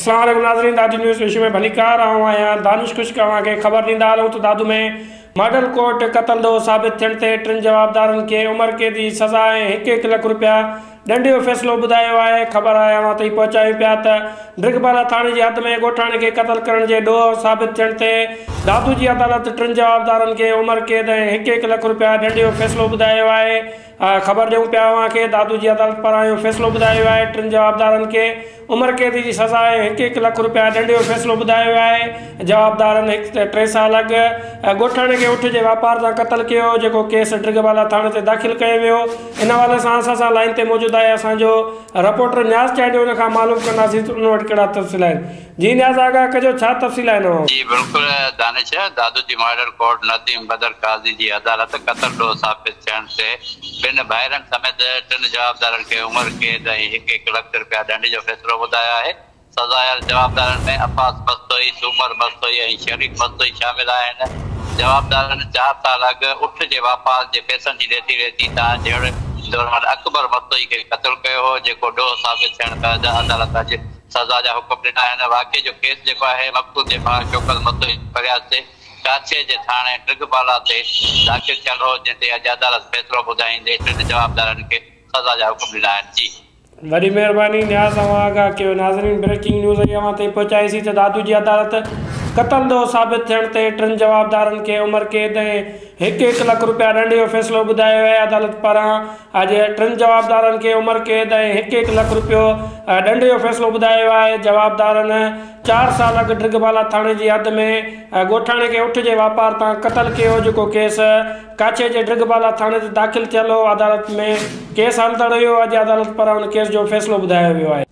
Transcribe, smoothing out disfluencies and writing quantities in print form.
अस्सलाम वालेकुम नाज़रीन, दादू न्यूज़ विषय में भलीकार आया दानिश खुश के खबर ॾींदा हलूं तो दादू में मॉडल कोर्ट कतल दो साबित थियण ते टिन जवाबदारनि खे उम्र कैद की सज़ा ऐं 1-1 लाख रुपया ॾंड जो फ़ैसिलो ॿुधायो आहे। ख़बर आया ताईं पहुचायूं पिया त ड्रिगबाला थाणे जी हद में ॻोठाणे खे क़तल करण जे ॾोह साबित थियण ते दादू जी अदालत टिन जवाबदारनि खे उम्र कैद ऐं 1-1 लाख रुपया ॾंड जो फ़ैसिलो ॿुधायो आहे। ख़बर ॾियूं पिया खे दादू जी अदालत पारां फ़ैसिलो ॿुधायो आहे। टिन जवाबदारनि खे उम्र कैद की सज़ा ऐं 1-1 लाख रुपया ॾंड जो फ़ैसिलो ॿुधायो आहे। जवाबदारनि 3 साल अॻु ॻोठाणे खे उठ जे वापार सां क़तल कयो, जेको केस ड्रिगबाला थाणे ते दाख़िल कयो वियो। इन हवाले सां असां लाइन ते मौजूद आहे असांजो रिपोर्टर न्याज़ चाहिए उन खां मालूम कंदासीं उन वटि कहिड़ा तफ़सील आहिनि। जी न्याज़ आगा कजो, छा तफ़सील आहिनि? जी बिल्कुल दानिश, दादू जी मॉडल कोर्ट नदीम बदर काजी जी अदालत कतल ॾोह साबित थियण ते ॿिनि भाइरनि समेत टिन जवाबदारनि खे उम्र कैद ऐं 1-1 लाख रुपया ॾंड जो फ़ैसिलो ॿुधायो आहे। सज़ायल जवाबदारनि में अब्बास मस्तोई, सूमर मस्तोई ऐं शरीफ मस्तोई शामिल आहिनि। जवाबदारनि 4 साल अॻु उठ जे वापार जे पैसनि जी लेती वेती जहिड़े दौरान अकबर मस्तोई खे क़तल कयो हो, जेको ॾोह साबित थियण ते अदालत अॼु सज़ा जा हुकुम ॾिना आहिनि। वाक़े जो केस जेको आहे मक़सूद जे भाउ शौकत मस्तोई फरियाद ते काछे जे थाणे ड्रिगबाला ते दाख़िल थियल हो, जंहिं ते अॼु अदालत फ़ैसिलो ॿुधाईंदे टिन जवाबदारनि खे सज़ा जा हुकुम ॾिना आहिनि। जी वॾी महिरबानी न्याज़ आगाह कयो। नाज़रीन, ब्रेकिंग न्यूज़ अवां ताईं पहुचाईसीं त दादू जी अदालत कतल ॾोह साबित थियण ते टिन जवाबदारनि खे उम्र कैद ऐं 1-1 लाख रुपया ॾंड जो फ़ैसिलो ॿुधायो आहे। अदालत पारां अॼु टिन जवाबदारनि खे उम्र कैद ऐं 1-1 लाख रुपयो ॾंड जो फ़ैसिलो ॿुधायो आहे। जवाबदारनि 4 साल अॻु ड्रिगबाला थाणे जी हद में ॻोठाणे खे उठ जे वापार तां क़तल कयो, जेको केस काछे जे ड्रिगबाला थाणे ते दाख़िल थियल हो। अदालत में केस हलंदड़ हुयो। अॼु अदालत पारां उन केस जो फ़ैसिलो ॿुधायो वियो आहे।